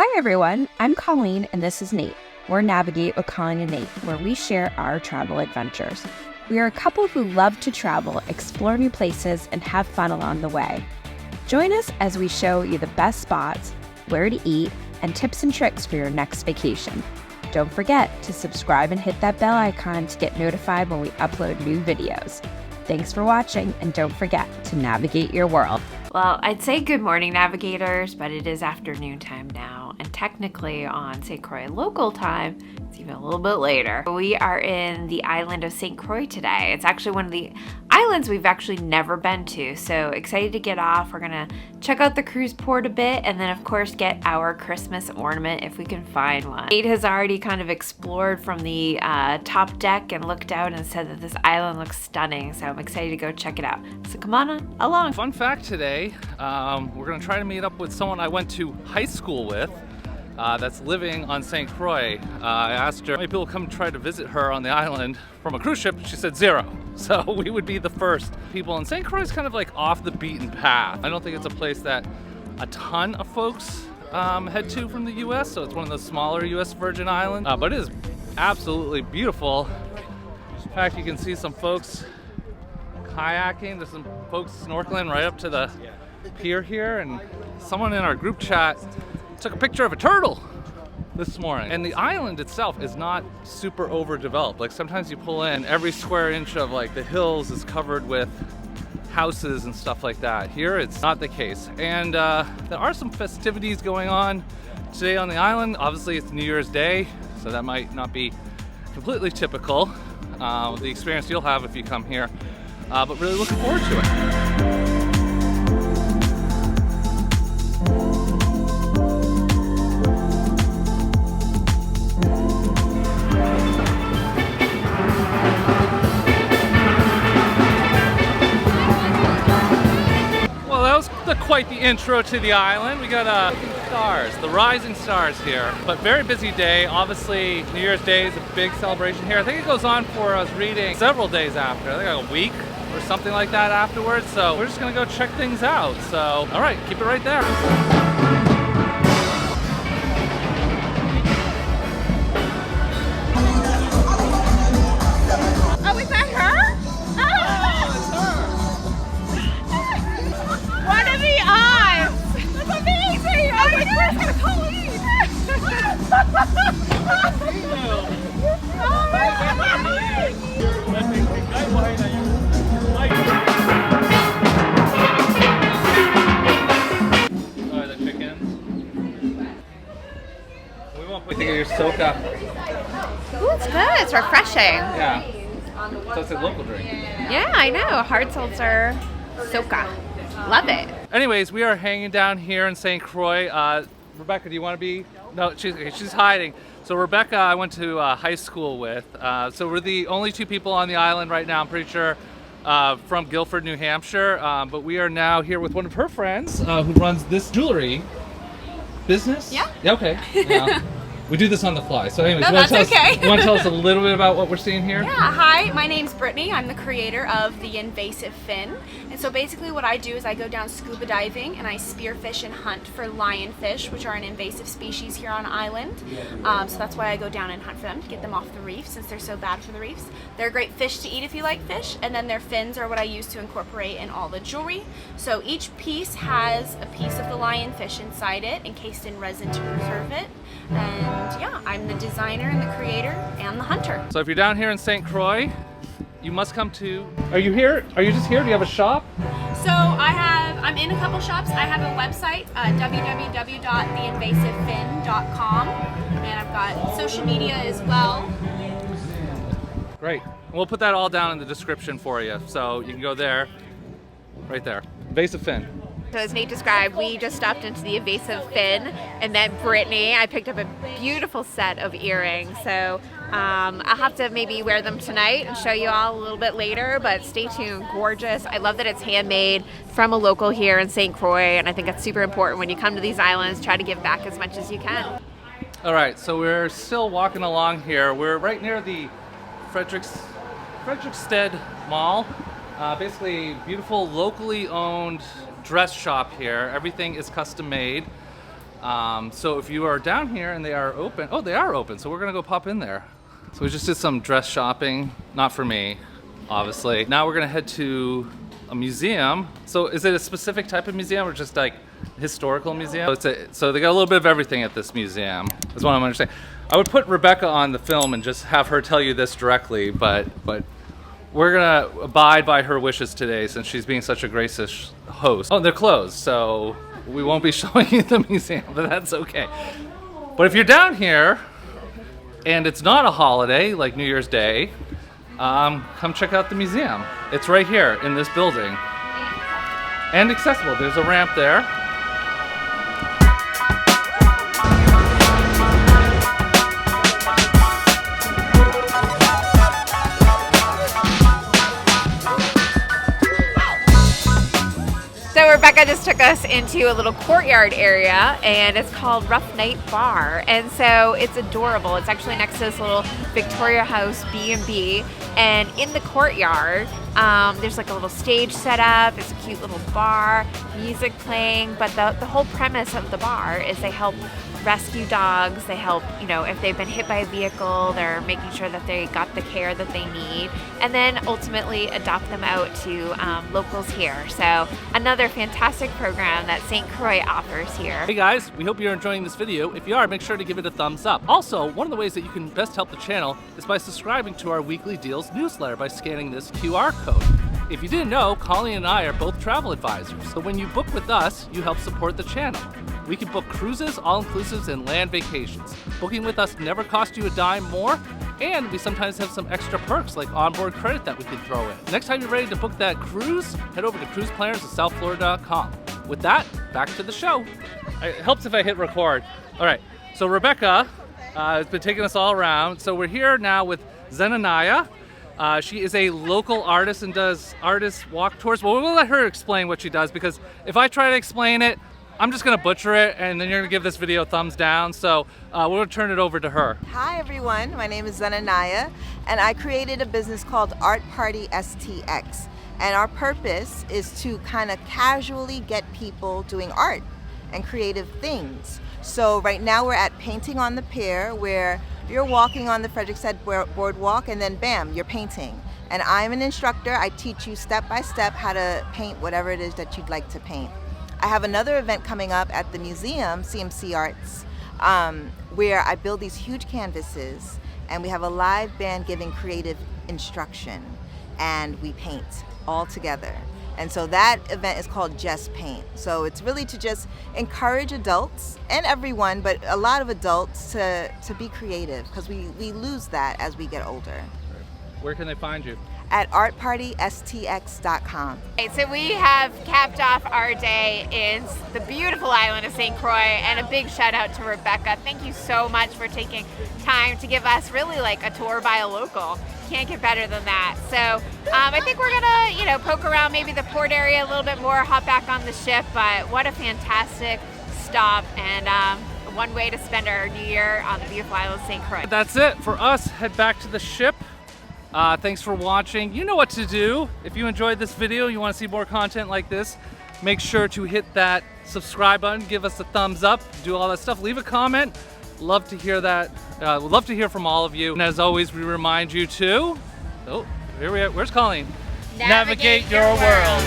Hi everyone, I'm Colleen and this is Nate. We're Navigate with Colleen and Nate, where we share our travel adventures. We are a couple who love to travel, explore new places, and have fun along the way. Join us as we show you the best spots, where to eat, and tips and tricks for your next vacation. Don't forget to subscribe and hit that bell icon to get notified when we upload new videos. Thanks for watching, and don't forget to navigate your world. Well, I'd say good morning, navigators, but it is afternoon time now, and technically on St. Croix local time, it's even a little bit later. We are in the island of St. Croix today. It's actually one of the islands we've actually never been to, so excited to get off. We're gonna check out the cruise port a bit, and then of course get our Christmas ornament if we can find one. Kate has already kind of explored from the top deck and looked out and said that this island looks stunning, so I'm excited to go check it out. So come on along. Fun fact today, we're gonna try to meet up with someone I went to high school with that's living on St. Croix. I asked her how many people come try to visit her on the island from a cruise ship. She said 0. So we would be the first people. And St. Croix is kind of like off the beaten path. I don't think it's a place that a ton of folks head to from the US. So it's one of the smaller US Virgin Islands, but it is absolutely beautiful. In fact, you can see some folks kayaking. There's some folks snorkeling right up to the pier here, and someone in our group chat took a picture of a turtle this morning. And the island itself is not super overdeveloped. Like sometimes you pull in, every square inch of like the hills is covered with houses and stuff like that. Here it's not the case. And there are some festivities going on today on the island. Obviously it's New Year's Day, so that might not be completely typical the experience you'll have if you come here, but really looking forward to it. Quite the intro to the island. We got stars, the rising stars here, but very busy day. Obviously New Year's Day is a big celebration here. I think it goes on for, I was reading, several days after. I think like a week or something like that afterwards. So we're just gonna go check things out. So all right, keep it right there. Oh, is that her? What do you think of your soca? Ooh, it's good. It's refreshing. Yeah. So it's a local drink. Yeah, I know. Hard seltzer, soca. Love it. Anyways, we are hanging down here in St. Croix. Rebecca, do you want to be? No, she's hiding. So Rebecca, I went to high school with. So we're the only two people on the island right now, I'm pretty sure, from Guilford, New Hampshire. But we are now here with one of her friends who runs this jewelry business. Yeah. Okay. Yeah. We do this on the fly. So anyways, No, that's okay. You want to tell us a little bit about what we're seeing here? Yeah, hi, my name's Brittany. I'm the creator of the Invasive fin. And so basically what I do is I go down scuba diving and I spearfish and hunt for lionfish, which are an invasive species here on island. So that's why I go down and hunt for them, to get them off the reef since they're so bad for the reefs. They're a great fish to eat if you like fish, and then their fins are what I use to incorporate in all the jewelry. So each piece has a piece of the lionfish inside it, encased in resin to preserve it. And yeah, I'm the designer and the creator and the hunter. So if you're down here in St. Croix, you must come to... Are you here? Are you just here? Do you have a shop? So I'm in a couple shops. I have a website, www.theinvasivefin.com, and I've got social media as well. Great. We'll put that all down in the description for you, so you can go there, right there. Invasive fin. So as Nate described, we just stopped into the Invasive fin and met Brittany. I picked up a beautiful set of earrings. So I'll have to maybe wear them tonight and show you all a little bit later, but stay tuned. Gorgeous. I love that it's handmade from a local here in St. Croix, and I think it's super important when you come to these islands, try to give back as much as you can. All right, so we're still walking along here. We're right near the Frederiksted Mall. Basically, beautiful locally owned dress shop here. Everything is custom made. So if you are down here and they are open, oh, they are open, so we're gonna go pop in there. So we just did some dress shopping, not for me, obviously. Now we're gonna head to a museum. So is it a specific type of museum or just like historical museum? So they got a little bit of everything at this museum, is what I'm understanding. I would put Rebecca on the film and just have her tell you this directly, but we're gonna abide by her wishes today since she's being such a gracious host. Oh, they're closed, so we won't be showing you the museum, but that's okay. But if you're down here and it's not a holiday like New Year's Day, come check out the museum. It's right here in this building. And accessible. There's a ramp there. So Rebecca just took us into a little courtyard area, and it's called Ruff Night Bar, and so it's adorable. It's actually next to this little Victoria House B&B, and in the courtyard there's like a little stage set up. It's a cute little bar, music playing, but the whole premise of the bar is they help rescue dogs. They help, you know, if they've been hit by a vehicle, they're making sure that they got the care that they need, and then ultimately adopt them out to locals here. So another fantastic program that St. Croix offers here. Hey guys, we hope you're enjoying this video. If you are, make sure to give it a thumbs up. Also, one of the ways that you can best help the channel is by subscribing to our weekly deals newsletter by scanning this QR code. If you didn't know, Colleen and I are both travel advisors, so when you book with us, you help support the channel. We can book cruises, all-inclusives, and land vacations. Booking with us never costs you a dime more, and we sometimes have some extra perks like onboard credit that we can throw in. Next time you're ready to book that cruise, head over to cruiseplanners.southflorida.com. With that, back to the show. It helps if I hit record. All right, so Rebecca has been taking us all around. So we're here now with Zenanaya. She is a local artist and does artist walk tours. Well, we'll let her explain what she does, because if I try to explain it, I'm just gonna butcher it, and then you're gonna give this video a thumbs down. So we'll turn it over to her. Hi everyone, my name is Zenanaya, and I created a business called Art Party STX. And our purpose is to kind of casually get people doing art and creative things. So right now we're at Painting on the Pier, where you're walking on the Frederiksted boardwalk and then bam, you're painting. And I'm an instructor. I teach you step by step how to paint whatever it is that you'd like to paint. I have another event coming up at the museum, CMC Arts, where I build these huge canvases and we have a live band giving creative instruction, and we paint all together. And so that event is called Just Paint. So it's really to just encourage adults and everyone, but a lot of adults to be creative, because we lose that as we get older. Where can they find you? At artpartystx.com. Okay, so we have capped off our day in the beautiful island of St. Croix, and a big shout out to Rebecca. Thank you so much for taking time to give us really like a tour by a local. Can't get better than that. So I think we're gonna, you know, poke around maybe the port area a little bit more, hop back on the ship, but what a fantastic stop, and one way to spend our new year on the beautiful island of St. Croix. That's it for us. Head back to the ship. Thanks for watching. You know what to do. If you enjoyed this video, you want to see more content like this, make sure to hit that subscribe button, give us a thumbs up, do all that stuff, leave a comment. Love to hear that. We'd love to hear from all of you. And as always, we remind you to, where's Colleen? Navigate your world.